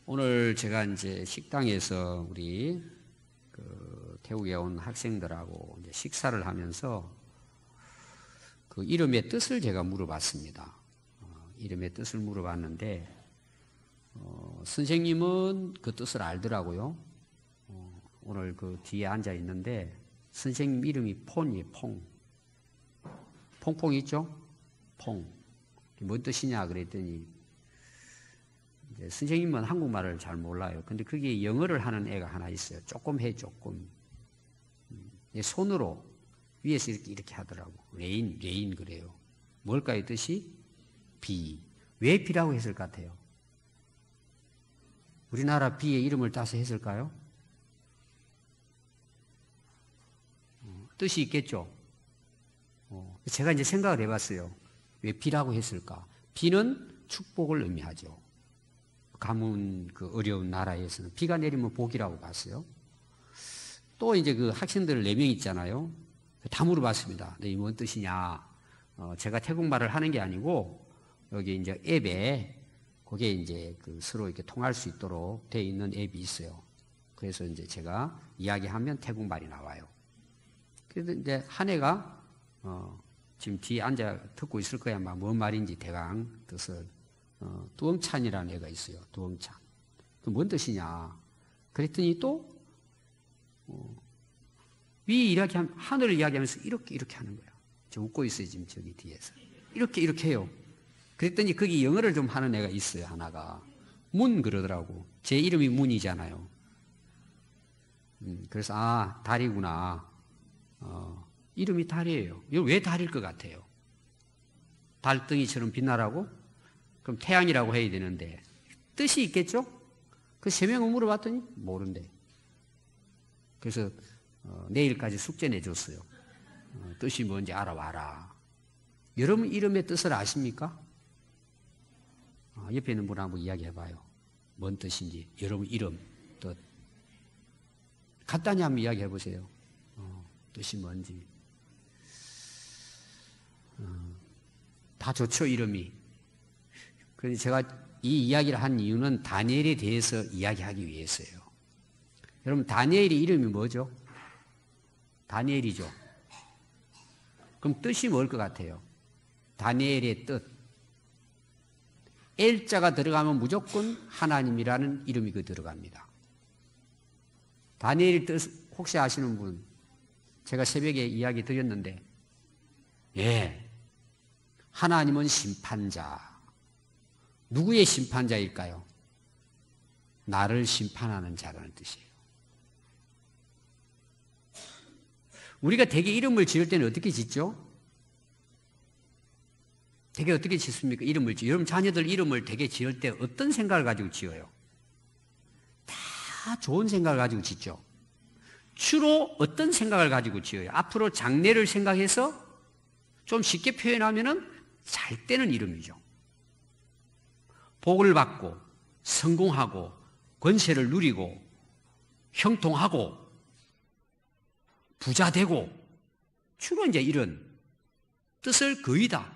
오늘 제가 이제 식당에서 우리 태국에 온 학생들하고 이제 식사를 하면서 그 이름의 뜻을 제가 물어봤습니다. 이름의 뜻을 물어봤는데 선생님은 그 뜻을 알더라고요. 오늘 그 뒤에 앉아 있는데 선생님 이름이 폰이에요. 퐁퐁 있죠? 퐁. 뭔 뜻이냐 그랬더니 이제 선생님은 한국말을 잘 몰라요. 근데 그게 영어를 하는 애가 하나 있어요. 조금 해, 조금. 손으로 위에서 이렇게 하더라고. 레인 그래요. 뭘까요, 뜻이? 비. 왜 비라고 했을 것 같아요? 우리나라 비의 이름을 따서 했을까요? 뜻이 있겠죠? 제가 이제 생각을 해봤어요. 왜 비라고 했을까? 비는 축복을 의미하죠. 가뭄 그 어려운 나라에서는 비가 내리면 복이라고 봤어요. 또 이제 그 학생들 4명 있잖아요. 다 물어봤습니다. 이 뭔 뜻이냐? 제가 태국말을 하는 게 아니고 여기 이제 앱에 그게 이제 그 서로 이렇게 통할 수 있도록 돼 있는 앱이 있어요. 그래서 이제 제가 이야기하면 태국말이 나와요. 그래서 이제 한 애가 지금 뒤에 앉아 듣고 있을 거야. 아마 뭔 말인지 대강 뜻을. 두엉찬이라는 애가 있어요. 두엉찬. 그 뭔 뜻이냐? 그랬더니 또 위 이야기하면 하늘을 이야기하면서 이렇게 하는 거야. 저 웃고 있어요 지금 저기 뒤에서. 이렇게 해요. 그랬더니 거기 영어를 좀 하는 애가 있어요. 하나가 문 그러더라고. 제 이름이 문이잖아요. 그래서 달이구나. 이름이 달이에요. 이거 왜 달일 것 같아요? 달덩이처럼 빛나라고? 그럼 태양이라고 해야 되는데 뜻이 있겠죠? 그 3명을 물어봤더니 모른대. 그래서 내일까지 숙제 내줬어요. 뜻이 뭔지 알아와라. 여러분 이름의 뜻을 아십니까? 옆에 있는 분 한번 이야기해봐요. 뭔 뜻인지 여러분 이름 뜻 간단히 한번 이야기해보세요. 뜻이 뭔지. 다 좋죠 이름이. 그래서 제가 이 이야기를 한 이유는 다니엘에 대해서 이야기하기 위해서예요. 여러분 다니엘의 이름이 뭐죠? 다니엘이죠. 그럼 뜻이 뭘 것 같아요? 다니엘의 뜻. 엘자가 들어가면 무조건 하나님이라는 이름이 그 들어갑니다. 다니엘의 뜻 혹시 아시는 분? 제가 새벽에 이야기 드렸는데 하나님은 심판자. 누구의 심판자일까요? 나를 심판하는 자라는 뜻이에요. 우리가 대개 이름을 지을 때는 어떻게 짓죠? 대개 어떻게 짓습니까? 이름을 지어요. 여러분 자녀들 이름을 대개 지을 때 어떤 생각을 가지고 지어요? 다 좋은 생각을 가지고 짓죠. 주로 어떤 생각을 가지고 지어요? 앞으로 장래를 생각해서 좀 쉽게 표현하면은 잘 되는 이름이죠. 복을 받고 성공하고 권세를 누리고 형통하고 부자 되고 주로 이제 이런 뜻을 거의 다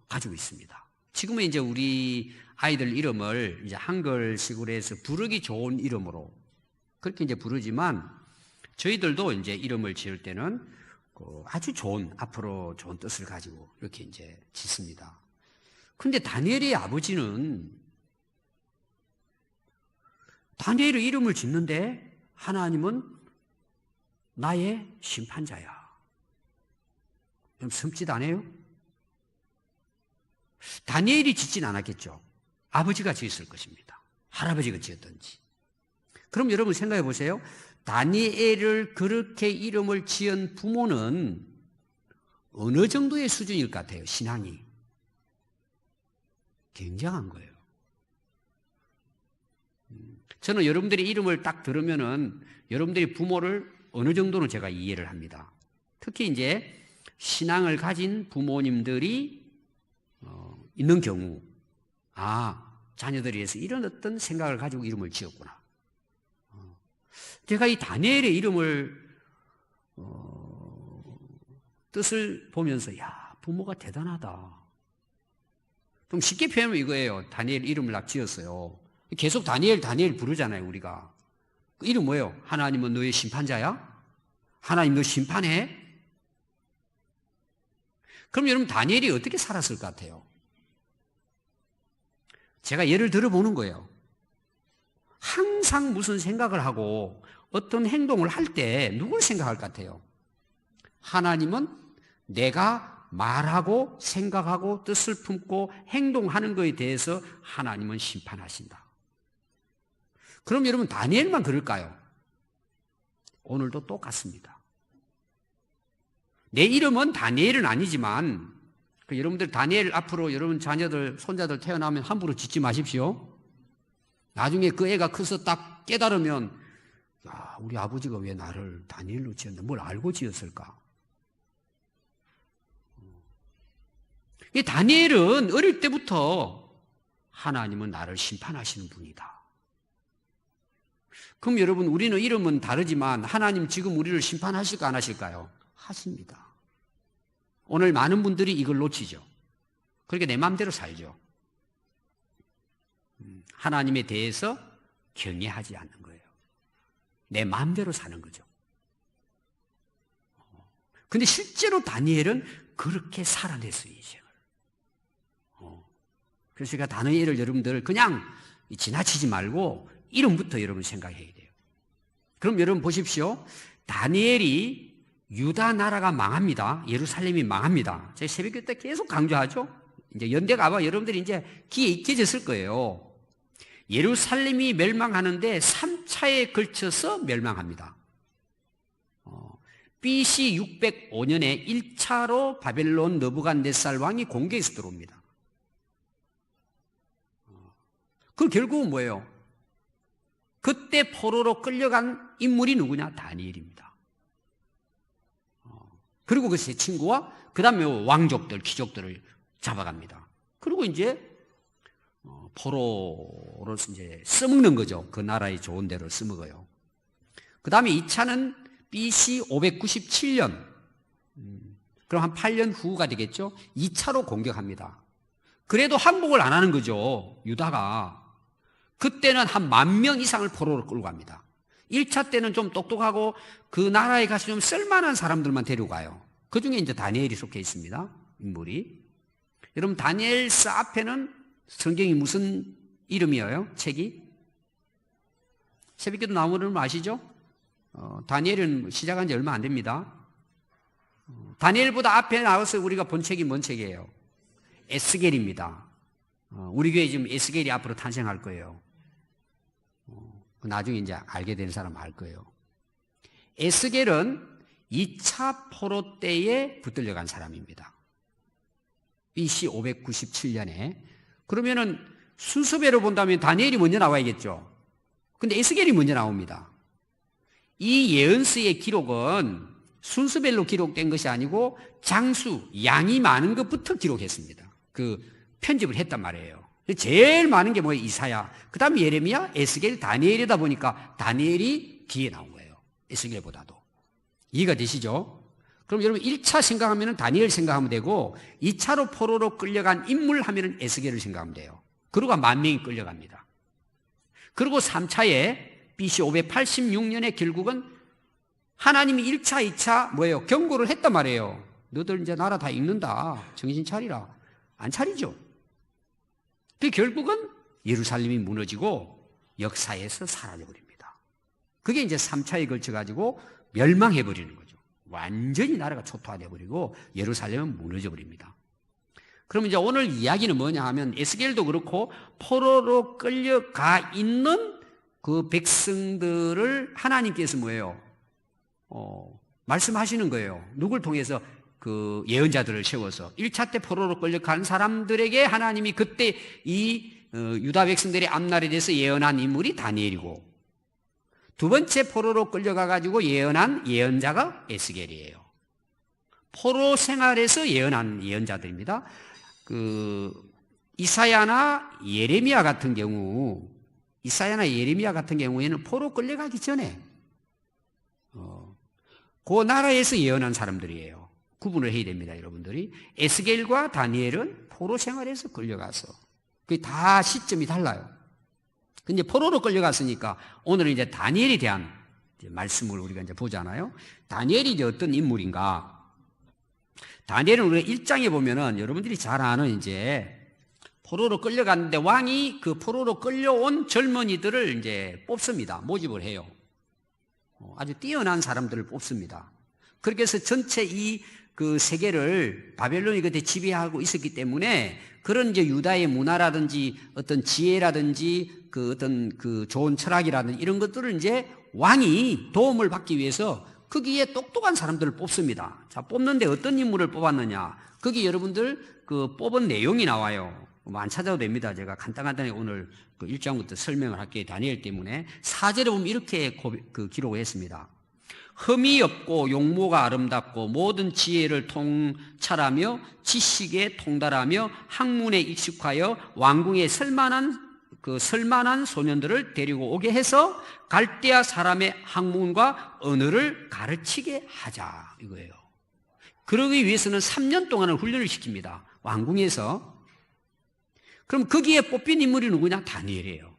가지고 있습니다. 지금은 이제 우리 아이들 이름을 이제 한글식으로 해서 부르기 좋은 이름으로 그렇게 이제 부르지만 저희들도 이제 이름을 지을 때는 아주 좋은 앞으로 좋은 뜻을 가지고 이렇게 이제 짓습니다. 근데 다니엘의 아버지는 다니엘의 이름을 짓는데 하나님은 나의 심판자야. 그럼 섬찟 안 해요? 다니엘이 짓진 않았겠죠. 아버지가 지었을 것입니다. 할아버지가 지었든지. 그럼 여러분 생각해 보세요. 다니엘을 그렇게 이름을 지은 부모는 어느 정도의 수준일 것 같아요? 신앙이. 굉장한 거예요. 저는 여러분들의 이름을 딱 들으면은 여러분들의 부모를 어느 정도는 제가 이해를 합니다. 특히 이제 신앙을 가진 부모님들이 있는 경우, 자녀들에 의해서 이런 어떤 생각을 가지고 이름을 지었구나. 제가 이 다니엘의 이름을 뜻을 보면서 부모가 대단하다. 좀 쉽게 표현하면 이거예요. 다니엘 이름을 딱 지었어요. 계속 다니엘 다니엘 부르잖아요, 우리가. 그 이름 뭐예요? 하나님은 너의 심판자야? 하나님 너 심판해? 그럼 여러분 다니엘이 어떻게 살았을 것 같아요? 제가 예를 들어보는 거예요. 항상 무슨 생각을 하고 어떤 행동을 할 때 누굴 생각할 것 같아요? 하나님은 내가 말하고 생각하고 뜻을 품고 행동하는 것에 대해서 하나님은 심판하신다. 그럼 여러분 다니엘만 그럴까요? 오늘도 똑같습니다. 내 이름은 다니엘은 아니지만 여러분들 다니엘 앞으로 여러분 자녀들 손자들 태어나면 함부로 짓지 마십시오. 나중에 그 애가 커서 딱 깨달으면 야, 우리 아버지가 왜 나를 다니엘로 지었나? 뭘 알고 지었을까? 이 다니엘은 어릴 때부터 하나님은 나를 심판하시는 분이다. 그럼 여러분 우리는 이름은 다르지만 하나님 지금 우리를 심판하실까 안 하실까요? 하십니다. 오늘 많은 분들이 이걸 놓치죠. 그렇게 내 마음대로 살죠. 하나님에 대해서 경외하지 않는 거예요. 내 마음대로 사는 거죠. 근데 실제로 다니엘은 그렇게 살아냈어요, 이 생을. 그래서 제가 다니엘을 여러분들 그냥 지나치지 말고 이름부터 여러분 생각해야 돼요. 그럼 여러분 보십시오. 다니엘이 유다 나라가 망합니다. 예루살렘이 망합니다. 제가 새벽교 때 계속 강조하죠. 이제 연대가 아마 여러분들이 이제 귀에 익혀졌을 거예요. 예루살렘이 멸망하는데 3차에 걸쳐서 멸망합니다. BC 605년에 1차로 바벨론 느부갓네살 왕이 공격해서 들어옵니다. 그 결국은 뭐예요? 그때 포로로 끌려간 인물이 누구냐? 다니엘입니다. 그리고 그 세 친구와 그 다음에 왕족들, 귀족들을 잡아갑니다. 그리고 이제 포로로 이제 써먹는 거죠. 그 나라의 좋은 대로 써먹어요. 그 다음에 2차는 BC 597년. 그럼 한 8년 후가 되겠죠. 2차로 공격합니다. 그래도 항복을 안 하는 거죠. 유다가. 그때는 한 10,000명 이상을 포로로 끌고 갑니다. 1차 때는 좀 똑똑하고 그 나라에 가서 좀 쓸만한 사람들만 데리고 가요. 그 중에 이제 다니엘이 속해 있습니다. 인물이. 여러분 다니엘서 앞에는 성경이 무슨 이름이에요? 책이? 새벽기도 나오는 거 아시죠? 다니엘은 시작한 지 얼마 안 됩니다. 다니엘보다 앞에 나와서 우리가 본 책이 뭔 책이에요? 에스겔입니다. 우리 교회 지금 에스겔이 앞으로 탄생할 거예요. 나중에 이제 알게 되는 사람 알 거예요. 에스겔은 2차 포로 때에 붙들려 간 사람입니다. BC 597년에. 그러면은 순서대로 본다면 다니엘이 먼저 나와야겠죠. 근데 에스겔이 먼저 나옵니다. 이 예언서의 기록은 순서별로 기록된 것이 아니고 장수, 양이 많은 것부터 기록했습니다. 그 편집을 했단 말이에요. 제일 많은 게 뭐예요? 이사야. 그 다음에 예레미야, 에스겔, 다니엘이다 보니까 다니엘이 뒤에 나온 거예요. 에스겔보다도. 이해가 되시죠? 그럼 여러분 1차 생각하면 다니엘 생각하면 되고 2차로 포로로 끌려간 인물 하면 에스겔을 생각하면 돼요. 그리고 10,000명이 끌려갑니다. 그리고 3차에 BC 586년에 결국은 하나님이 1차, 2차 뭐예요? 경고를 했단 말이에요. 너들 이제 나라 다 잃는다. 정신 차리라. 안 차리죠. 그 결국은 예루살렘이 무너지고 역사에서 사라져버립니다. 그게 이제 3차에 걸쳐가지고 멸망해버리는 거죠. 완전히 나라가 초토화되어버리고 예루살렘은 무너져버립니다. 그럼 이제 오늘 이야기는 뭐냐 하면 에스겔도 그렇고 포로로 끌려가 있는 그 백성들을 하나님께서 뭐예요? 말씀하시는 거예요. 누굴 통해서? 그 예언자들을 세워서 1차 때 포로로 끌려간 사람들에게 하나님이 그때 이 유다 백성들의 앞날에 대해서 예언한 인물이 다니엘이고 두 번째 포로로 끌려가가지고 예언한 예언자가 에스겔이에요. 포로 생활에서 예언한 예언자들입니다. 그 이사야나 예레미야 같은 경우에는 포로 끌려가기 전에 그 나라에서 예언한 사람들이에요. 구분을 해야 됩니다, 여러분들이. 에스겔과 다니엘은 포로 생활에서 끌려가서 그게 다 시점이 달라요. 근데 포로로 끌려갔으니까 오늘은 이제 다니엘에 대한 말씀을 우리가 이제 보잖아요. 다니엘이 이제 어떤 인물인가? 다니엘은 우리가 1장에 보면은 여러분들이 잘 아는 이제 포로로 끌려갔는데 왕이 그 포로로 끌려온 젊은이들을 이제 뽑습니다. 모집을 해요. 아주 뛰어난 사람들을 뽑습니다. 그렇게 해서 전체 그 세계를 바벨론이 그때 지배하고 있었기 때문에 그런 이제 유다의 문화라든지 어떤 지혜라든지 그 어떤 그 좋은 철학이라든지 이런 것들을 이제 왕이 도움을 받기 위해서 거기에 똑똑한 사람들을 뽑습니다. 자, 뽑는데 어떤 인물을 뽑았느냐? 거기 여러분들 그 뽑은 내용이 나와요. 뭐 안 찾아도 됩니다. 제가 간단하게 오늘 그 1장부터 설명을 할게요. 다니엘 때문에. 4절에 보면 이렇게 기록을 했습니다. 흠이 없고 용모가 아름답고 모든 지혜를 통찰하며 지식에 통달하며 학문에 익숙하여 왕궁에 설만한 소년들을 데리고 오게 해서 갈대아 사람의 학문과 언어를 가르치게 하자 이거예요. 그러기 위해서는 3년 동안은 훈련을 시킵니다. 왕궁에서. 그럼 거기에 뽑힌 인물이 누구냐? 다니엘이에요.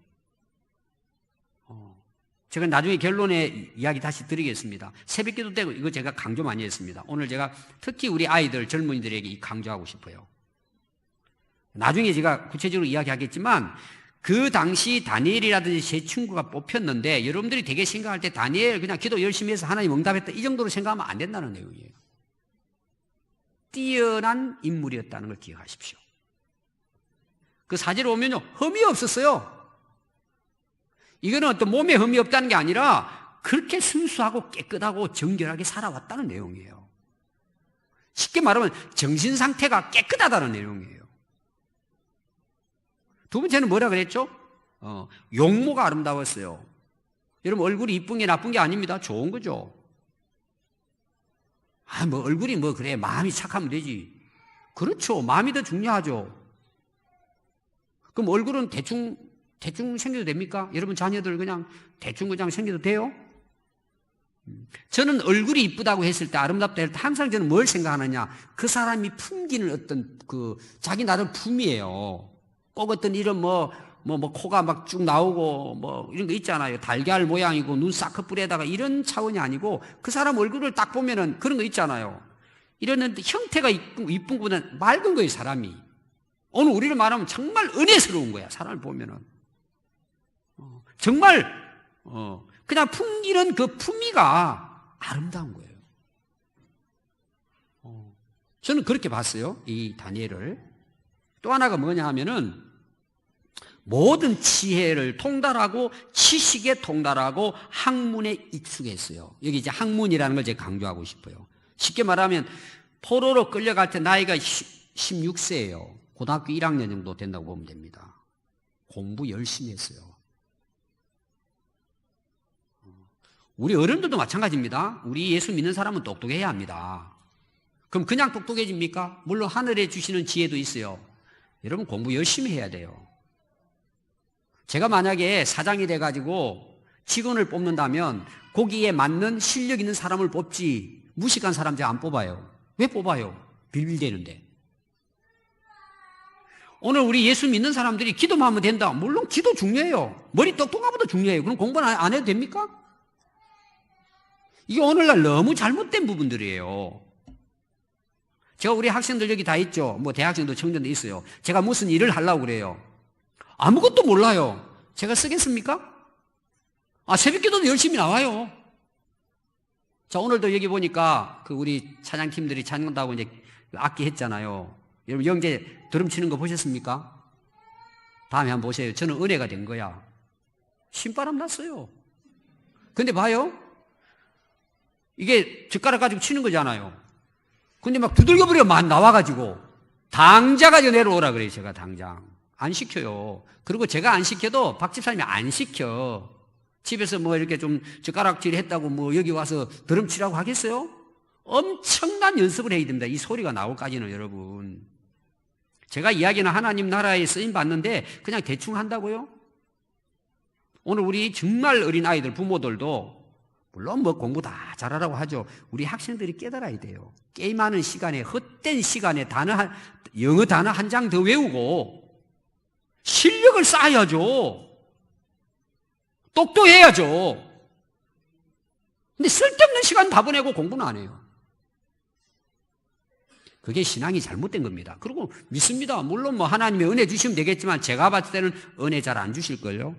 제가 나중에 결론의 이야기 다시 드리겠습니다. 새벽기도 때고 이거 제가 강조 많이 했습니다. 오늘 제가 특히 우리 아이들, 젊은이들에게 강조하고 싶어요. 나중에 제가 구체적으로 이야기하겠지만 그 당시 다니엘이라든지 제 친구가 뽑혔는데 여러분들이 되게 생각할 때 다니엘 그냥 기도 열심히 해서 하나님 응답했다 이 정도로 생각하면 안 된다는 내용이에요. 뛰어난 인물이었다는 걸 기억하십시오. 그 사진을 보면요, 흠이 없었어요. 이거는 어떤 몸에 흠이 없다는 게 아니라 그렇게 순수하고 깨끗하고 정결하게 살아왔다는 내용이에요. 쉽게 말하면 정신 상태가 깨끗하다는 내용이에요. 두 번째는 뭐라 그랬죠? 용모가 아름다웠어요. 여러분 얼굴이 이쁜 게 나쁜 게 아닙니다. 좋은 거죠. 뭐 얼굴이 뭐 그래 마음이 착하면 되지. 그렇죠. 마음이 더 중요하죠. 그럼 얼굴은 대충 생겨도 됩니까? 여러분 자녀들 그냥 대충 생겨도 돼요? 저는 얼굴이 이쁘다고 했을 때 아름답다 할 때 항상 저는 뭘 생각하느냐? 그 사람이 풍기는 어떤 그 자기 나름 품이에요. 꼭 어떤 이런 코가 막 쭉 나오고 뭐 이런 거 있잖아요. 달걀 모양이고 눈 쌍꺼풀에다가 이런 차원이 아니고 그 사람 얼굴을 딱 보면은 그런 거 있잖아요. 이런 형태가 이쁜 것보다는 맑은 거예요, 사람이. 오늘 우리를 말하면 정말 은혜스러운 거야, 사람을 보면은. 정말, 그냥 풍기는 그 품위가 아름다운 거예요. 저는 그렇게 봤어요, 이 다니엘을. 또 하나가 뭐냐 하면은, 모든 지혜를 통달하고, 지식에 통달하고, 학문에 익숙했어요. 여기 이제 학문이라는 걸 제가 강조하고 싶어요. 쉽게 말하면, 포로로 끌려갈 때 나이가 16세예요. 고등학교 1학년 정도 된다고 보면 됩니다. 공부 열심히 했어요. 우리 어른들도 마찬가지입니다. 우리 예수 믿는 사람은 똑똑해야 합니다. 그럼 그냥 똑똑해집니까? 물론 하늘에 주시는 지혜도 있어요. 여러분 공부 열심히 해야 돼요. 제가 만약에 사장이 돼가지고 직원을 뽑는다면 거기에 맞는 실력 있는 사람을 뽑지 무식한 사람 제가 안 뽑아요. 왜 뽑아요? 빌빌대는데. 오늘 우리 예수 믿는 사람들이 기도만 하면 된다. 물론 기도 중요해요. 머리 똑똑한 것도 중요해요. 그럼 공부는 안 해도 됩니까? 이게 오늘날 너무 잘못된 부분들이에요. 제가 우리 학생들 여기 다 있죠. 뭐 대학생도 청년도 있어요. 제가 무슨 일을 하려고 그래요. 아무것도 몰라요. 제가 쓰겠습니까? 새벽기도도 열심히 나와요. 자, 오늘도 여기 보니까 그 우리 찬양팀들이 찬양한다고 이제 악기 했잖아요. 여러분 영재 드럼 치는 거 보셨습니까? 다음에 한번 보세요. 저는 은혜가 된 거야. 신바람 났어요. 근데 봐요. 이게 젓가락 가지고 치는 거잖아요. 근데 막 두들겨버려 막 나와가지고 당장 가지고 내려오라 그래요. 제가 당장. 안 시켜요. 그리고 제가 안 시켜도 박 집사님이 안 시켜. 집에서 뭐 이렇게 좀 젓가락질 했다고 뭐 여기 와서 드럼 치라고 하겠어요? 엄청난 연습을 해야 됩니다. 이 소리가 나올까지는 여러분. 제가 이야기는 하나님 나라에 쓰임 받는데 그냥 대충 한다고요? 오늘 우리 정말 어린 아이들 부모들도 물론 뭐 공부 다 잘하라고 하죠. 우리 학생들이 깨달아야 돼요. 게임하는 시간에 헛된 시간에 영어 단어 한 장 더 외우고 실력을 쌓아야죠. 똑똑해야죠. 근데 쓸데없는 시간 다 보내고 공부는 안 해요. 그게 신앙이 잘못된 겁니다. 그리고 믿습니다. 물론 뭐 하나님의 은혜 주시면 되겠지만 제가 봤을 때는 은혜 잘 안 주실걸요.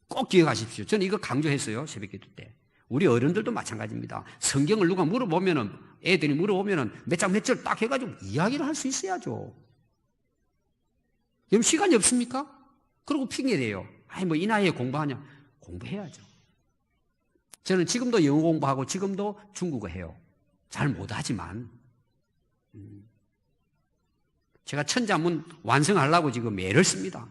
꼭 기억하십시오. 저는 이거 강조했어요. 새벽기도 때. 우리 어른들도 마찬가지입니다. 성경을 누가 물어보면은, 애들이 물어보면은 몇 장 몇 절 딱 해가지고 이야기를 할 수 있어야죠. 여러분 시간이 없습니까? 그리고 핑계대요. 아니 뭐 이 나이에 공부하냐? 공부해야죠. 저는 지금도 영어 공부하고 지금도 중국어 해요. 잘 못하지만 제가 천자문 완성하려고 지금 애를 씁니다.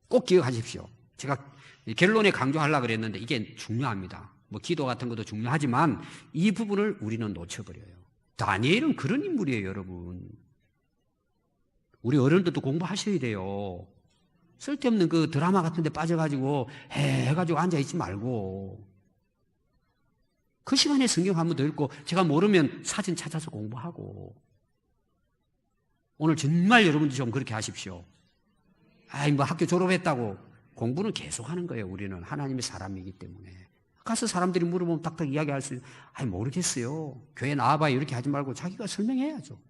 꼭 기억하십시오. 제가 결론에 강조하려고 그랬는데 이게 중요합니다. 뭐 기도 같은 것도 중요하지만 이 부분을 우리는 놓쳐버려요. 다니엘은 그런 인물이에요, 여러분. 우리 어른들도 공부하셔야 돼요. 쓸데없는 그 드라마 같은 데 빠져가지고 해가지고 앉아있지 말고 그 시간에 성경 한번 더 읽고 제가 모르면 사진 찾아서 공부하고 오늘 정말 여러분들 좀 그렇게 하십시오. 아이 뭐 학교 졸업했다고 공부는 계속 하는 거예요. 우리는 하나님의 사람이기 때문에 가서 사람들이 물어보면 딱딱 이야기할 수 있어요. 아이 모르겠어요. 교회 나와봐요. 이렇게 하지 말고 자기가 설명해야죠.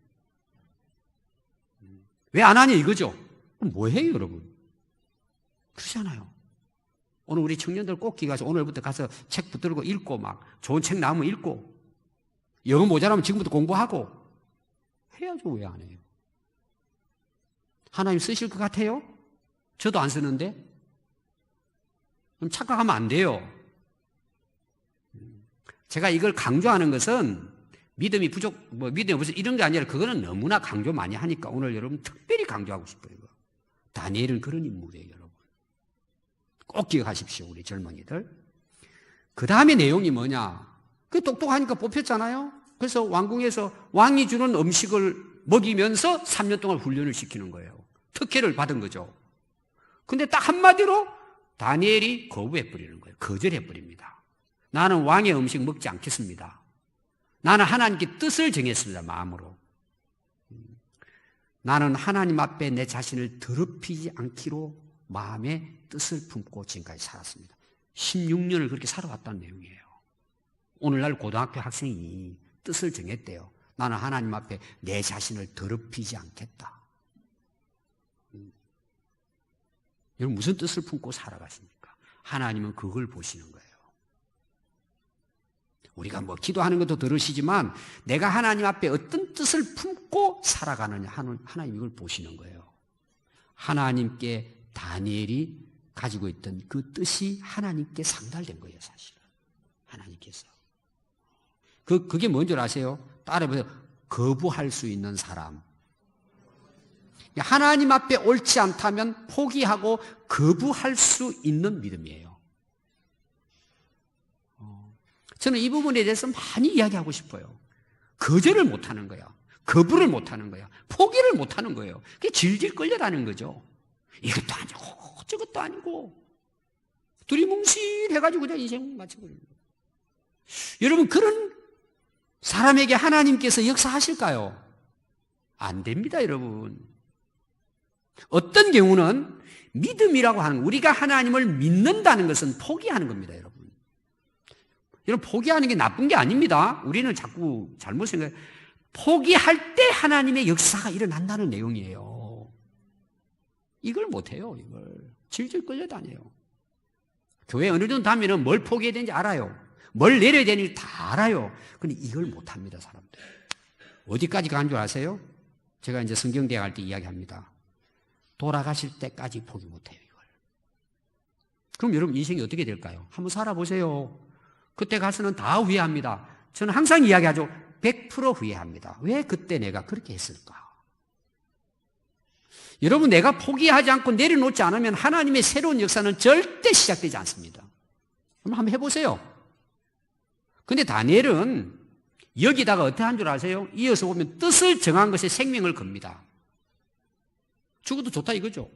왜 안 하냐 이거죠. 그럼 뭐 해요 여러분? 그러잖아요. 오늘 우리 청년들 꼭 기가서 오늘부터 가서 책 붙들고 읽고 막 좋은 책 나오면 읽고 영어 모자라면 지금부터 공부하고 해야죠. 왜 안 해요? 하나님 쓰실 것 같아요? 저도 안 쓰는데? 그럼 착각하면 안 돼요. 제가 이걸 강조하는 것은 믿음이 부족, 뭐 믿음이 무슨 이런 게 아니라 그거는 너무나 강조 많이 하니까 오늘 여러분 특별히 강조하고 싶어요. 이거. 다니엘은 그런 인물이에요, 여러분. 꼭 기억하십시오, 우리 젊은이들. 그 다음에 내용이 뭐냐? 그 똑똑하니까 뽑혔잖아요? 그래서 왕궁에서 왕이 주는 음식을 먹이면서 3년 동안 훈련을 시키는 거예요. 특혜를 받은 거죠. 근데 딱 한마디로 다니엘이 거부해버리는 거예요. 거절해버립니다. 나는 왕의 음식 먹지 않겠습니다. 나는 하나님께 뜻을 정했습니다. 마음으로. 나는 하나님 앞에 내 자신을 더럽히지 않기로 마음의 뜻을 품고 지금까지 살았습니다. 16년을 그렇게 살아왔다는 내용이에요. 오늘날 고등학교 학생이 뜻을 정했대요. 나는 하나님 앞에 내 자신을 더럽히지 않겠다. 여러분 무슨 뜻을 품고 살아가십니까? 하나님은 그걸 보시는 거예요. 우리가 뭐 기도하는 것도 들으시지만 내가 하나님 앞에 어떤 뜻을 품고 살아가느냐 하나님 이걸 보시는 거예요. 하나님께 다니엘이 가지고 있던 그 뜻이 하나님께 상달된 거예요, 사실은. 하나님께서. 그게 뭔 줄 아세요? 따라해보세요. 거부할 수 있는 사람. 하나님 앞에 옳지 않다면 포기하고 거부할 수 있는 믿음이에요. 저는 이 부분에 대해서 많이 이야기하고 싶어요. 거절을 못하는 거야. 거부를 못하는 거야. 포기를 못하는 거예요. 그게 질질 끌려다니는 거죠. 이것도 아니고 저것도 아니고 두리뭉실해가지고 그냥 인생 마쳐버리는 거예요. 여러분 그런 사람에게 하나님께서 역사하실까요? 안 됩니다, 여러분. 어떤 경우는 믿음이라고 하는 우리가 하나님을 믿는다는 것은 포기하는 겁니다, 여러분. 여러분 포기하는 게 나쁜 게 아닙니다. 우리는 자꾸 잘못 생각해요. 포기할 때 하나님의 역사가 일어난다는 내용이에요. 이걸 못해요. 이걸 질질 끌려다녀요. 교회 어느 정도 다니면 뭘 포기해야 되는지 알아요. 뭘 내려야 되는지 다 알아요. 근데 이걸 못합니다, 사람들. 어디까지 가는 줄 아세요? 제가 이제 성경대학 할 때 이야기합니다. 돌아가실 때까지 포기 못해요, 이걸. 그럼 여러분 인생이 어떻게 될까요? 한번 살아보세요. 그때 가서는 다 후회합니다. 저는 항상 이야기하죠. 100% 후회합니다. 왜 그때 내가 그렇게 했을까? 여러분 내가 포기하지 않고 내려놓지 않으면 하나님의 새로운 역사는 절대 시작되지 않습니다. 한번 해보세요. 근데 다니엘은 여기다가 어떻게 한 줄 아세요? 이어서 보면 뜻을 정한 것에 생명을 겁니다. 죽어도 좋다 이거죠.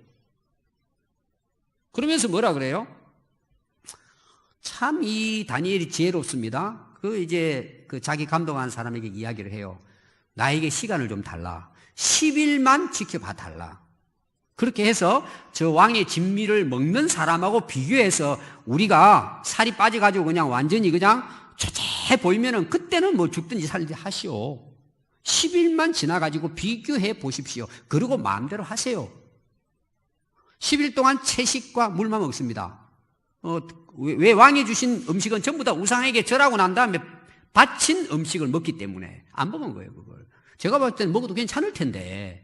그러면서 뭐라 그래요? 참 이 다니엘이 지혜롭습니다. 그 자기 감동한 사람에게 이야기를 해요. 나에게 시간을 좀 달라. 10일만 지켜봐 달라. 그렇게 해서 저 왕의 진미를 먹는 사람하고 비교해서 우리가 살이 빠져가지고 그냥 완전히 그냥 초췌해 보이면은 그때는 뭐 죽든지 살든지 하시오. 10일만 지나가지고 비교해 보십시오. 그리고 마음대로 하세요. 10일 동안 채식과 물만 먹습니다. 왜 왕이 주신 음식은 전부 다 우상에게 절하고 난 다음에 바친 음식을 먹기 때문에 안 먹은 거예요, 그걸. 제가 봤을 때는 먹어도 괜찮을 텐데.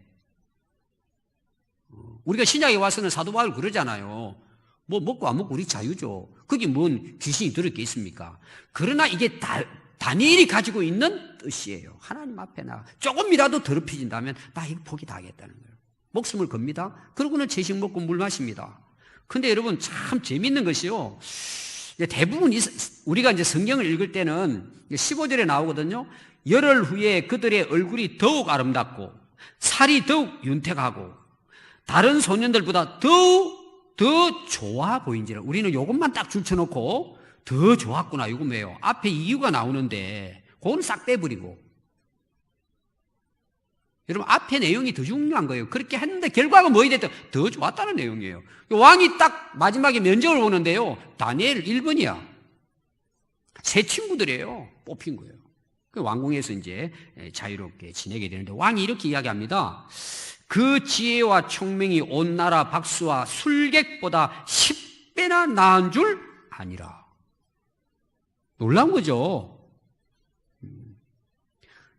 우리가 신약에 와서는 사도 바울 그러잖아요. 뭐 먹고 안 먹고 우리 자유죠. 거기 뭔 귀신이 들을 게 있습니까? 그러나 이게 다니엘이 가지고 있는 뜻이에요. 하나님 앞에 나가 조금이라도 더럽혀진다면 나 이거 포기 다 하겠다는 거예요. 목숨을 겁니다. 그러고는 채식 먹고 물 마십니다. 근데 여러분 참 재밌는 것이요. 대부분 우리가 이제 성경을 읽을 때는 15절에 나오거든요. 열흘 후에 그들의 얼굴이 더욱 아름답고 살이 더욱 윤택하고 다른 소년들보다 더 좋아 보인지라. 우리는 이것만 딱 줄쳐놓고 더 좋았구나. 이거 뭐예요? 앞에 이유가 나오는데 그건 싹 빼버리고. 여러분 앞에 내용이 더 중요한 거예요. 그렇게 했는데 결과가 뭐이 됐든 더 좋았다는 내용이에요. 왕이 딱 마지막에 면접을 보는데요. 다니엘 1번이야. 세 친구들이에요. 뽑힌 거예요. 왕궁에서 이제 자유롭게 지내게 되는데 왕이 이렇게 이야기합니다. 그 지혜와 총명이 온 나라 박수와 술객보다 10배나 나은 줄 아니라. 놀라운 거죠.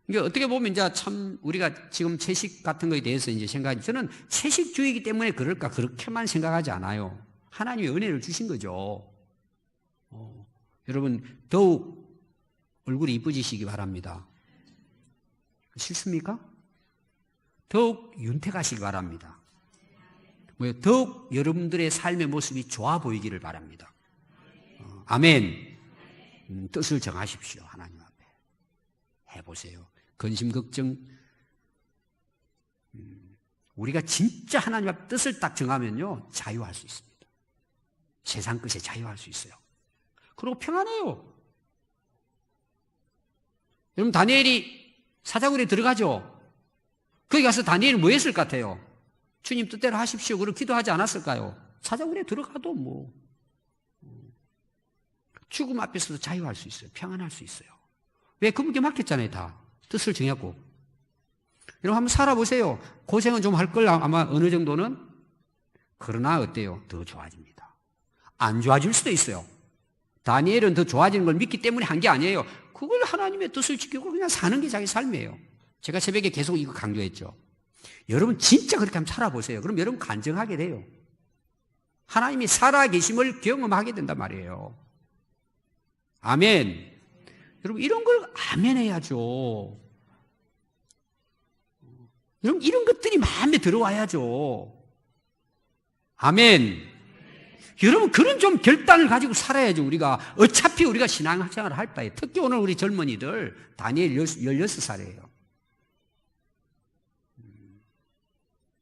이게 어떻게 보면 이제 참 우리가 지금 채식 같은 거에 대해서 이제 생각하지, 저는 채식주의이기 때문에 그럴까 그렇게만 생각하지 않아요. 하나님의 은혜를 주신 거죠. 여러분 더욱 얼굴이 이뻐지시기 바랍니다. 싫습니까? 더욱 윤택하시기 바랍니다. 더욱 여러분들의 삶의 모습이 좋아 보이기를 바랍니다. 아멘. 뜻을 정하십시오. 하나님 앞에 해보세요. 근심 걱정, 우리가 진짜 하나님 앞에 뜻을 딱 정하면요 자유할 수 있습니다. 세상 것에 자유할 수 있어요. 그리고 평안해요. 여러분 다니엘이 사자굴에 들어가죠. 거기 가서 다니엘은 뭐 했을 것 같아요? 주님 뜻대로 하십시오. 그렇게 기도하지 않았을까요? 사자굴에 들어가도 뭐 죽음 앞에서도 자유할 수 있어요. 평안할 수 있어요. 왜? 그분께 맡겼잖아요. 다 뜻을 정했고. 여러분 한번 살아보세요. 고생은 좀 할 걸 아마 어느 정도는. 그러나 어때요? 더 좋아집니다. 안 좋아질 수도 있어요. 다니엘은 더 좋아지는 걸 믿기 때문에 한 게 아니에요. 그걸 하나님의 뜻을 지키고 그냥 사는 게 자기 삶이에요. 제가 새벽에 계속 이거 강조했죠. 여러분 진짜 그렇게 한번 살아보세요. 그럼 여러분 간증하게 돼요. 하나님이 살아계심을 경험하게 된단 말이에요. 아멘. 여러분 이런 걸 아멘 해야죠. 여러분 이런 것들이 마음에 들어와야죠. 아멘. 여러분 그런 좀 결단을 가지고 살아야죠. 우리가 어차피 우리가 신앙생활을 할 바에. 특히 오늘 우리 젊은이들 다니엘 16살이에요.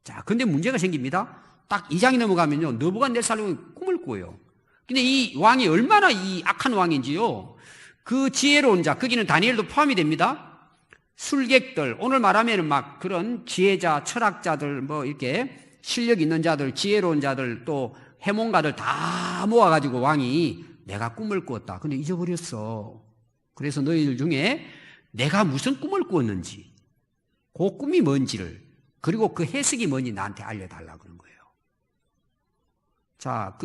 자, 근데 문제가 생깁니다. 딱 2장이 넘어가면요, 느부갓네살이 꿈을 꿔요. 근데 이 왕이 얼마나 이 악한 왕인지요. 그 지혜로운 자, 거기는 다니엘도 포함이 됩니다. 술객들, 오늘 말하면 막 그런 지혜자, 철학자들, 뭐 이렇게 실력 있는 자들, 지혜로운 자들, 또 해몽가들 다 모아가지고 왕이 내가 꿈을 꾸었다. 근데 잊어버렸어. 그래서 너희들 중에 내가 무슨 꿈을 꾸었는지, 그 꿈이 뭔지를, 그리고 그 해석이 뭔지 나한테 알려달라 그런 거예요. 자,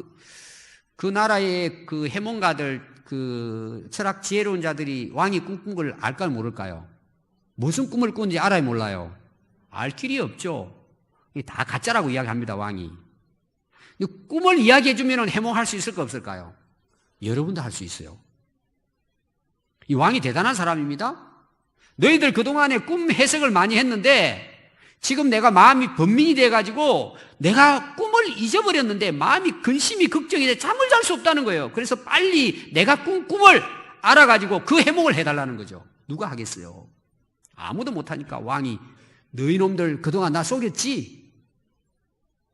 그 나라의 그 해몽가들, 그 철학 지혜로운 자들이 왕이 꿈꾼 걸 알까요, 모를까요? 무슨 꿈을 꾼지 알아요, 몰라요? 알 길이 없죠. 다 가짜라고 이야기합니다, 왕이. 꿈을 이야기해주면 해몽할 수 있을까, 없을까요? 여러분도 할 수 있어요. 이 왕이 대단한 사람입니다. 너희들 그동안에 꿈 해석을 많이 했는데 지금 내가 마음이 번민이 돼가지고 내가 꿈을 잊어버렸는데 마음이 근심이 걱정이 돼 잠을 잘 수 없다는 거예요. 그래서 빨리 내가 꾼 꿈을 알아가지고 그 해몽을 해달라는 거죠. 누가 하겠어요? 아무도 못하니까 왕이 너희 놈들 그동안 나 속였지?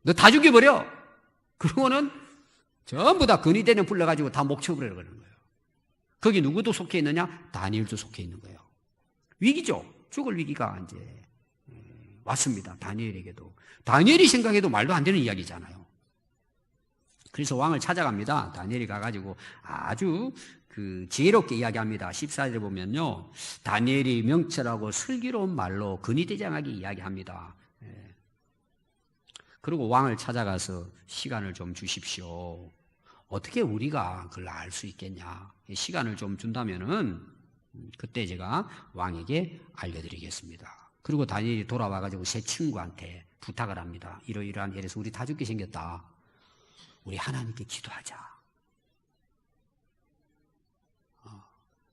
너 다 죽여버려. 그러고는 전부 다 근위대는 불러가지고 다 목쳐버리려고 그러는 거예요. 거기 누구도 속해 있느냐? 다니엘도 속해 있는 거예요. 위기죠. 죽을 위기가 이제 왔습니다. 다니엘에게도. 다니엘이 생각해도 말도 안 되는 이야기잖아요. 그래서 왕을 찾아갑니다. 다니엘이 가가지고 아주 지혜롭게 이야기합니다. 14절에 보면요. 다니엘이 명철하고 슬기로운 말로 근위대장하게 이야기합니다. 그리고 왕을 찾아가서 시간을 좀 주십시오. 어떻게 우리가 그걸 알 수 있겠냐. 시간을 좀 준다면은 그때 제가 왕에게 알려드리겠습니다. 그리고 다니엘이 돌아와가지고 새 친구한테 부탁을 합니다. 이러이러한 일에서 우리 다 죽게 생겼다. 우리 하나님께 기도하자.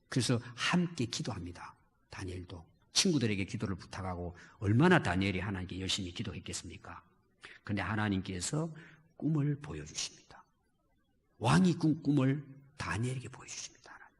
그래서 함께 기도합니다. 다니엘도 친구들에게 기도를 부탁하고 얼마나 다니엘이 하나님께 열심히 기도했겠습니까? 그런데 하나님께서 꿈을 보여주십니다. 왕이 꾼 꿈을 다니엘에게 보여주십니다.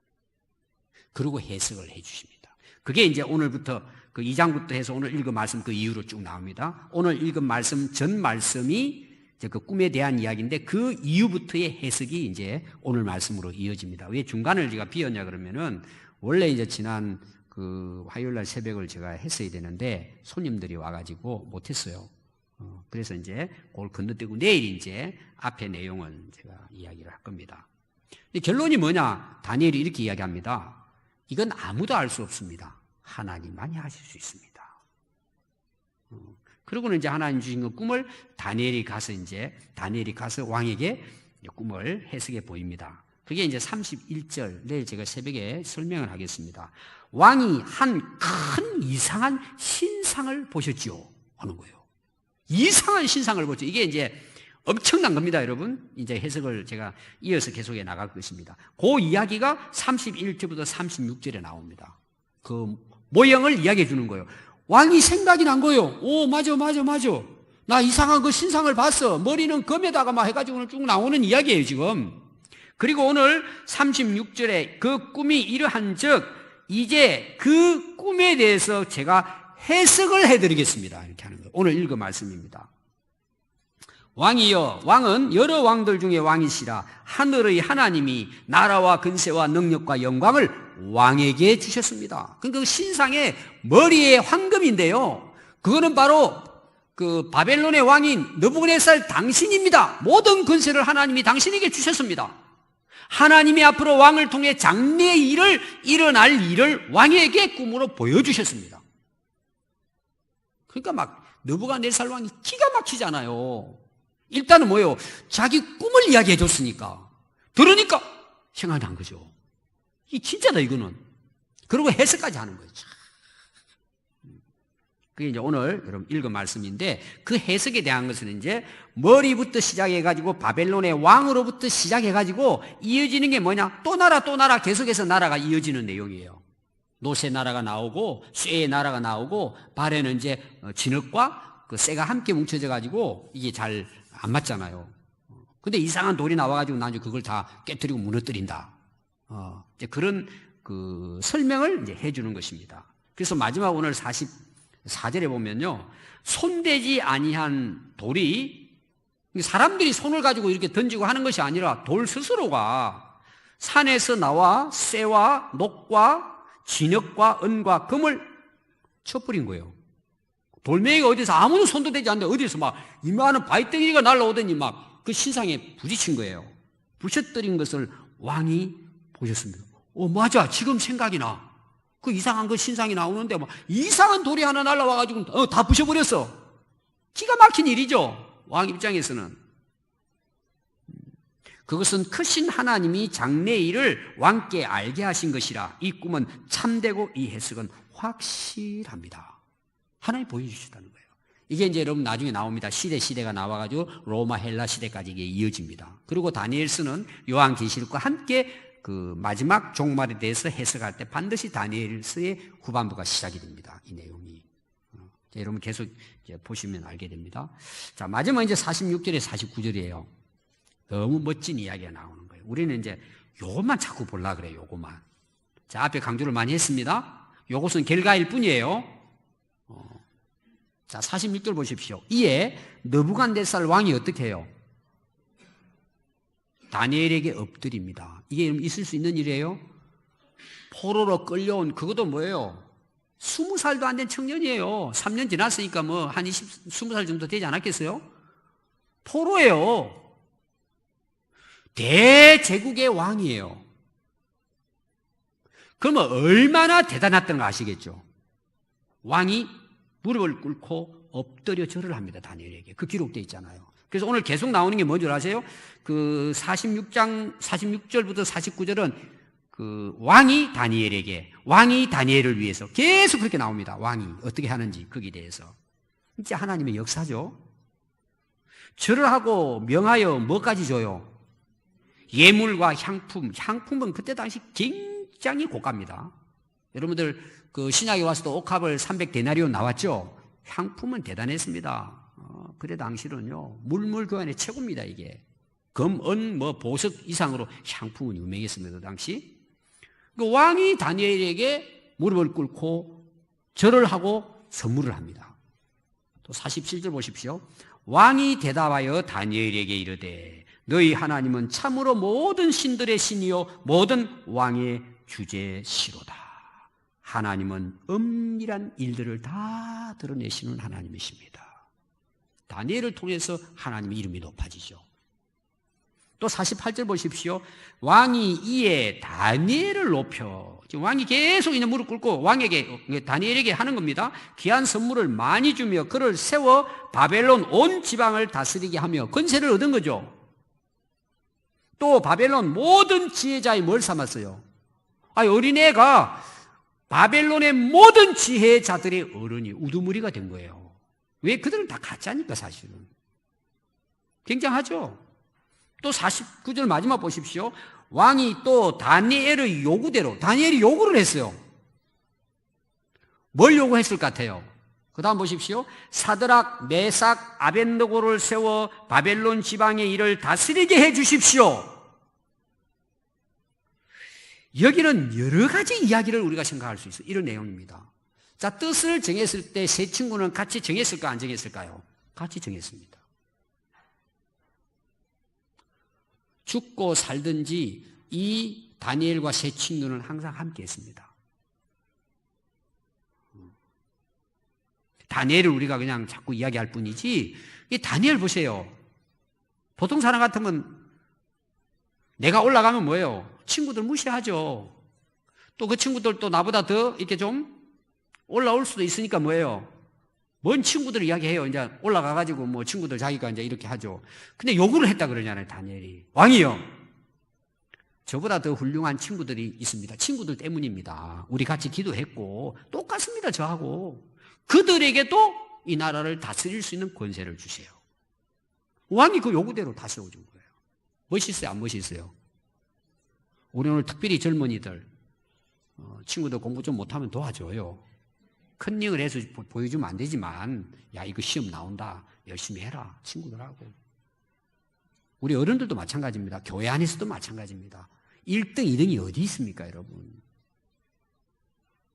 그리고 해석을 해주십니다. 그게 이제 오늘부터 그 2장부터 해서 오늘 읽은 말씀 그 이후로 쭉 나옵니다. 오늘 읽은 말씀 전 말씀이 이제 그 꿈에 대한 이야기인데 그 이후부터의 해석이 이제 오늘 말씀으로 이어집니다. 왜 중간을 제가 비웠냐 그러면은 원래 이제 지난 그 화요일 날 새벽을 제가 했어야 되는데 손님들이 와가지고 못했어요. 그래서 이제 그걸 건너뛰고 내일 이제 앞에 내용은 제가 이야기를 할 겁니다. 결론이 뭐냐? 다니엘이 이렇게 이야기합니다. 이건 아무도 알 수 없습니다. 하나님만이 하실 수 있습니다. 그러고는 이제 하나님 주신 그 꿈을 다니엘이 가서 왕에게 꿈을 해석해 보입니다. 그게 이제 31절, 내일 제가 새벽에 설명을 하겠습니다. 왕이 한 큰 이상한 신상을 보셨지요. 하는 거예요. 이상한 신상을 보죠. 이게 이제 엄청난 겁니다, 여러분. 이제 해석을 제가 이어서 계속해 나갈 것입니다. 그 이야기가 31절부터 36절에 나옵니다. 그 모형을 이야기해 주는 거예요. 왕이 생각이 난 거예요. 오, 맞아. 나 이상한 그 신상을 봤어. 머리는 금에다가 막 해가지고 쭉 나오는 이야기예요, 지금. 그리고 오늘 36절에 그 꿈이 이러한 즉, 이제 그 꿈에 대해서 제가 해석을 해드리겠습니다. 이렇게 하는 거예요. 오늘 읽은 말씀입니다. 왕이여, 왕은 여러 왕들 중에 왕이시라. 하늘의 하나님이 나라와 근세와 능력과 영광을 왕에게 주셨습니다. 그 신상의 머리에 황금인데요. 그거는 바로 그 바벨론의 왕인 느부갓네살 당신입니다. 모든 근세를 하나님이 당신에게 주셨습니다. 하나님이 앞으로 왕을 통해 장래의 일을 일어날 일을 왕에게 꿈으로 보여주셨습니다. 그러니까 막 느부갓네살 왕이 기가 막히잖아요. 일단은 뭐예요? 자기 꿈을 이야기해 줬으니까. 들으니까 생각이 난 거죠. 이 진짜다, 이거는. 그리고 해석까지 하는 거예요. 그게 이제 오늘 여러분 읽은 말씀인데 그 해석에 대한 것은 이제 머리부터 시작해가지고 바벨론의 왕으로부터 시작해가지고 이어지는 게 뭐냐? 또 나라 계속해서 나라가 이어지는 내용이에요. 노세 나라가 나오고 쇠의 나라가 나오고 발에는 이제 진흙과 그 쇠가 함께 뭉쳐져가지고 이게 잘 안 맞잖아요. 근데 이상한 돌이 나와가지고 나중에 그걸 다 깨뜨리고 무너뜨린다. 이제 그런 그 설명을 이제 해주는 것입니다. 그래서 마지막 오늘 44절에 보면요. 손대지 아니한 돌이 사람들이 손을 가지고 이렇게 던지고 하는 것이 아니라 돌 스스로가 산에서 나와 쇠와 녹과 진흙과 은과 금을 쳐버린 거예요. 돌멩이가 어디서 아무도 손도 대지 않는데 어디서 막 이만한 바위덩이가 날라오더니 막 그 신상에 부딪힌 거예요. 부셔뜨린 것을 왕이 보셨습니다. 맞아. 지금 생각이 나. 그 이상한 그 신상이 나오는데 막 이상한 돌이 하나 날라와가지고 다 부셔버렸어. 기가 막힌 일이죠. 왕 입장에서는. 그것은 크신 하나님이 장래의 일을 왕께 알게 하신 것이라. 이 꿈은 참되고 이 해석은 확실합니다. 하나님이 보여주셨다는 거예요. 이게 이제 여러분 나중에 나옵니다. 시대가 나와가지고 로마 헬라 시대까지 이게 이어집니다. 그리고 다니엘서는 요한계시록과 함께 그 마지막 종말에 대해서 해석할 때 반드시 다니엘서의 후반부가 시작이 됩니다. 이 내용이. 여러분 계속 이제 보시면 알게 됩니다. 자, 마지막 이제 46절에 49절이에요. 너무 멋진 이야기가 나오는 거예요. 우리는 이제 요것만 자꾸 보려고 그래요. 요것만. 자, 앞에 강조를 많이 했습니다. 요것은 결과일 뿐이에요. 자, 46절 보십시오. 이에 느부갓네살 왕이 어떻게 해요? 다니엘에게 엎드립니다. 이게 있을 수 있는 일이에요? 포로로 끌려온 그것도 뭐예요? 20살도 안 된 청년이에요. 3년 지났으니까 뭐 한 20살 정도 되지 않았겠어요? 포로예요. 대제국의 왕이에요. 그러면 얼마나 대단했던 거 아시겠죠? 왕이 무릎을 꿇고 엎드려 절을 합니다. 다니엘에게. 그 기록되어 있잖아요. 그래서 오늘 계속 나오는 게 뭔 줄 아세요? 그 46절부터 49절은 그 왕이 다니엘을 위해서 계속 그렇게 나옵니다. 왕이 어떻게 하는지 거기에 대해서. 진짜 하나님의 역사죠. 절을 하고 명하여 뭐까지 줘요? 예물과 향품은 그때 당시 굉장히 고가입니다. 여러분들 그 신약에 와서도 옥합을 300데나리온 나왔죠? 향품은 대단했습니다. 그때 당시는요, 물물교환의 최고입니다, 이게. 금, 은, 뭐, 보석 이상으로 향품은 유명했습니다, 그 당시. 그 왕이 다니엘에게 무릎을 꿇고 절을 하고 선물을 합니다. 또 47절 보십시오. 왕이 대답하여 다니엘에게 이르되 너희 하나님은 참으로 모든 신들의 신이요 모든 왕의 주제시로다. 하나님은 엄밀한 일들을 다 드러내시는 하나님이십니다. 다니엘을 통해서 하나님의 이름이 높아지죠. 또 48절 보십시오. 왕이 이에 다니엘을 높여, 지금 왕이 계속 이제 무릎 꿇고 다니엘에게 하는 겁니다. 귀한 선물을 많이 주며 그를 세워 바벨론 온 지방을 다스리게 하며 권세를 얻은 거죠. 또 바벨론 모든 지혜자의 뭘 삼았어요? 어린애가 바벨론의 모든 지혜자들의 어른이 우두머리가 된 거예요. 왜? 그들은 다 가짜니까 사실은. 굉장하죠? 또 49절 마지막 보십시오. 왕이 또 다니엘의 요구대로, 다니엘이 요구를 했어요. 뭘 요구했을 것 같아요? 그 다음 보십시오. 사드락, 메삭, 아벳느고를 세워 바벨론 지방의 일을 다스리게 해 주십시오. 여기는 여러 가지 이야기를 우리가 생각할 수 있어요. 이런 내용입니다. 자, 뜻을 정했을 때 세 친구는 같이 정했을까, 안 정했을까요? 같이 정했습니다. 죽고 살든지 이 다니엘과 세 친구는 항상 함께 했습니다. 다니엘을 우리가 그냥 자꾸 이야기할 뿐이지, 이 다니엘 보세요. 보통 사람 같으면 내가 올라가면 뭐예요? 친구들 무시하죠. 또 그 친구들 또 나보다 더 이렇게 좀 올라올 수도 있으니까 뭐예요? 뭔 친구들 이야기해요. 이제 올라가가지고 뭐 친구들 자기가 이제 이렇게 하죠. 근데 요구를 했다 그러잖아요, 다니엘이. 왕이요. 저보다 더 훌륭한 친구들이 있습니다. 친구들 때문입니다. 우리 같이 기도했고, 똑같습니다, 저하고. 그들에게도 이 나라를 다스릴 수 있는 권세를 주세요. 왕이 그 요구대로 다 세워준 거예요. 멋있어요, 안 멋있어요? 우리 오늘 특별히 젊은이들, 친구들 공부 좀 못하면 도와줘요. 컨닝을 해서 보여주면 안 되지만, 야, 이거 시험 나온다. 열심히 해라. 친구들하고. 우리 어른들도 마찬가지입니다. 교회 안에서도 마찬가지입니다. 1등, 2등이 어디 있습니까, 여러분?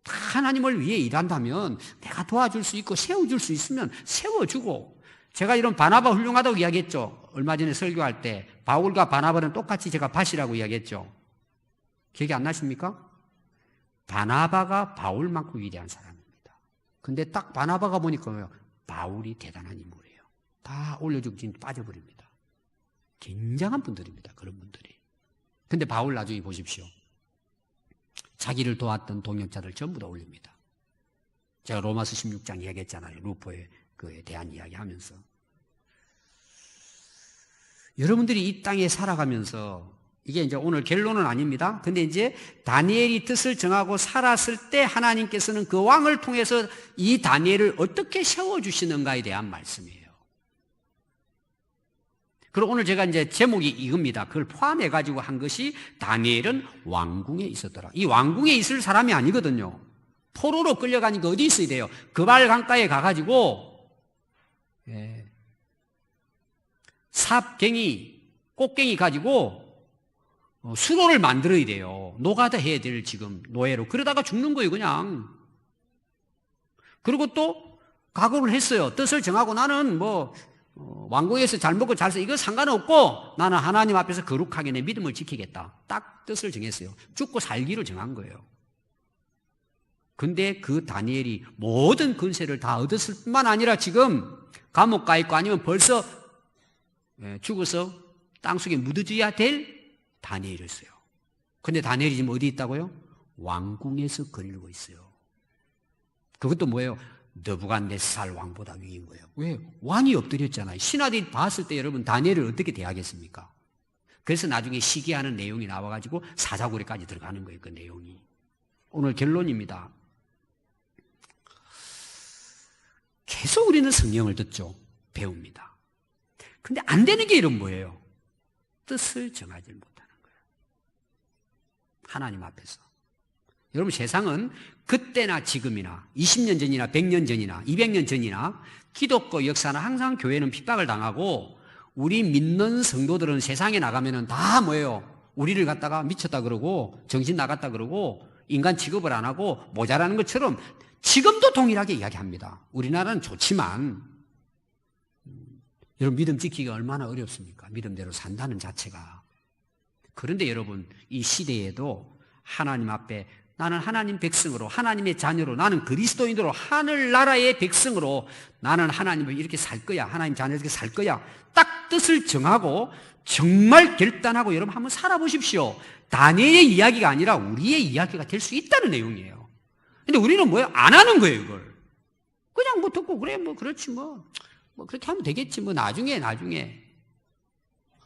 하나님을 위해 일한다면 내가 도와줄 수 있고 세워줄 수 있으면 세워주고, 제가 이런 바나바 훌륭하다고 이야기했죠. 얼마 전에 설교할 때 바울과 바나바는 똑같이 제가 밭이라고 이야기했죠. 기억이 안 나십니까? 바나바가 바울만큼 위대한 사람입니다. 근데 딱 바나바가 보니까 뭐예요? 바울이 대단한 인물이에요. 다 올려주고 지금 빠져버립니다. 굉장한 분들입니다. 그런 분들이. 근데 바울 나중에 보십시오. 자기를 도왔던 동역자들 전부 다 올립니다. 제가 로마서 16장 이야기했잖아요. 루포에 그에 대한 이야기 하면서. 여러분들이 이 땅에 살아가면서, 이게 이제 오늘 결론은 아닙니다. 근데 이제 다니엘이 뜻을 정하고 살았을 때 하나님께서는 그 왕을 통해서 이 다니엘을 어떻게 세워주시는가에 대한 말씀이에요. 그리고 오늘 제가 이제 제목이 이겁니다. 그걸 포함해가지고 한 것이 다니엘은 왕궁에 있었더라. 이 왕궁에 있을 사람이 아니거든요. 포로로 끌려가니까 어디 있어야 돼요? 그발 강가에 가가지고, 삽갱이, 꽃갱이 가지고 수로를 만들어야 돼요. 노가다 해야 될 지금 노예로. 그러다가 죽는 거예요, 그냥. 그리고 또 각오를 했어요. 뜻을 정하고 나는 뭐 왕궁에서 잘 먹고 잘 써 이거 상관없고 나는 하나님 앞에서 거룩하게 내 믿음을 지키겠다. 딱 뜻을 정했어요. 죽고 살기를 정한 거예요. 근데 그 다니엘이 모든 권세를 다 얻었을 뿐만 아니라 지금 감옥 가 있고 아니면 벌써 죽어서 땅속에 묻어져야 될 다니엘이었어요. 근데 다니엘이 지금 어디 있다고요? 왕궁에서 거닐고 있어요. 그것도 뭐예요? 느부갓네살 왕보다 위인 거예요. 왜? 왕이 엎드렸잖아요. 신하들이 봤을 때 여러분 다니엘을 어떻게 대하겠습니까? 그래서 나중에 시기하는 내용이 나와가지고 사자굴에까지 들어가는 거예요. 그 내용이. 오늘 결론입니다. 계속 우리는 성경을 듣죠. 배웁니다. 근데 안 되는 게 이런 뭐예요? 뜻을 정하지 못하는 거예요. 하나님 앞에서. 여러분 세상은 그때나 지금이나 20년 전이나 100년 전이나 200년 전이나 기독교 역사나 항상 교회는 핍박을 당하고 우리 믿는 성도들은 세상에 나가면은 다 뭐예요? 우리를 갖다가 미쳤다 그러고 정신 나갔다 그러고 인간 취급을 안 하고 모자라는 것처럼 지금도 동일하게 이야기합니다. 우리나라는 좋지만 여러분 믿음 지키기가 얼마나 어렵습니까? 믿음대로 산다는 자체가. 그런데 여러분 이 시대에도 하나님 앞에 나는 하나님 백성으로 하나님의 자녀로 나는 그리스도인으로 하늘나라의 백성으로 나는 하나님을 이렇게 살 거야. 하나님 자녀 이렇게 살 거야. 딱 뜻을 정하고 정말 결단하고 여러분 한번 살아보십시오. 다니엘의 이야기가 아니라 우리의 이야기가 될 수 있다는 내용이에요. 근데 우리는 뭐예요? 안 하는 거예요, 이걸. 그냥 뭐 듣고 그래 뭐 그렇지 뭐 그렇게 하면 되겠지 뭐 나중에.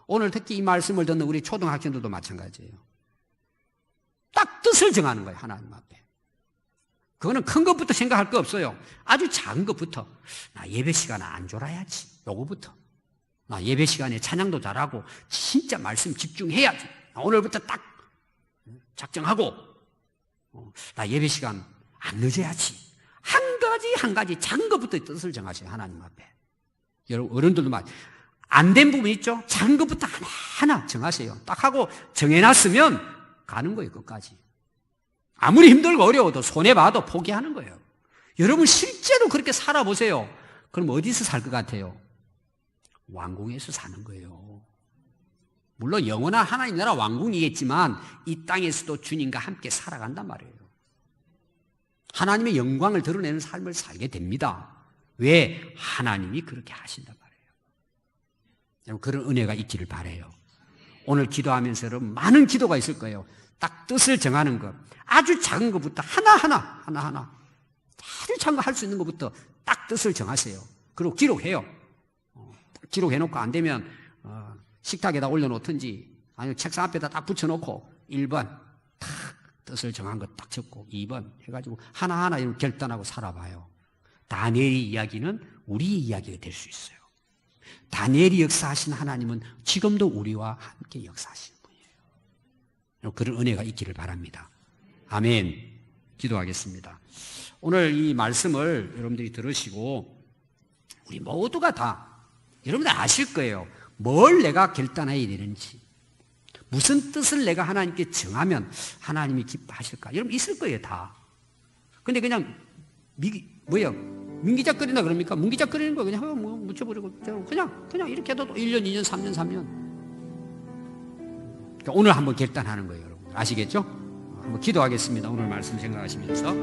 오늘 특히 이 말씀을 듣는 우리 초등학생들도 마찬가지예요. 딱 뜻을 정하는 거예요, 하나님 앞에. 그거는 큰 것부터 생각할 거 없어요. 아주 작은 것부터. 나 예배 시간 안 졸아야지. 요거부터. 나 예배 시간에 찬양도 잘하고 진짜 말씀 집중해야지. 오늘부터 딱 작정하고 나 예배 시간 안 늦어야지. 한 가지 작은 것부터 뜻을 정하세요, 하나님 앞에. 여러분 어른들도 안 된 부분 있죠? 작은 것부터 하나하나 정하세요. 딱 하고 정해놨으면 가는 거예요, 끝까지. 아무리 힘들고 어려워도 손해봐도 포기하는 거예요. 여러분 실제로 그렇게 살아보세요. 그럼 어디서 살 것 같아요? 왕궁에서 사는 거예요. 물론 영원한 하나님 나라 왕궁이겠지만 이 땅에서도 주님과 함께 살아간단 말이에요. 하나님의 영광을 드러내는 삶을 살게 됩니다. 왜? 하나님이 그렇게 하신단 말이에요. 그런 은혜가 있기를 바라요. 오늘 기도하면서 여러분 많은 기도가 있을 거예요. 딱 뜻을 정하는 것. 아주 작은 것부터 하나하나 아주 작은 거 할 수 있는 것부터 딱 뜻을 정하세요. 그리고 기록해요. 기록해놓고 안 되면 식탁에다 올려놓든지 아니면 책상 앞에다 딱 붙여놓고 1번 딱 뜻을 정한 것 딱 적고 2번 해가지고 하나하나 이렇게 결단하고 살아봐요. 다니엘의 이야기는 우리의 이야기가 될 수 있어요. 다니엘이 역사하신 하나님은 지금도 우리와 함께 역사하시는 분이에요. 그런 은혜가 있기를 바랍니다. 아멘. 기도하겠습니다. 오늘 이 말씀을 여러분들이 들으시고 우리 모두가 다 여러분들 아실 거예요. 뭘 내가 결단해야 되는지, 무슨 뜻을 내가 하나님께 정하면 하나님이 기뻐하실까? 여러분 있을 거예요, 다. 근데 그냥 민기작거린다 그럽니까? 문기작거리는 거 그냥 묻혀버리고 그냥 이렇게 해도 1년, 2년, 3년, 3년. 그러니까 오늘 한번 결단하는 거예요, 여러분. 아시겠죠? 한번 기도하겠습니다. 오늘 말씀 생각하시면서.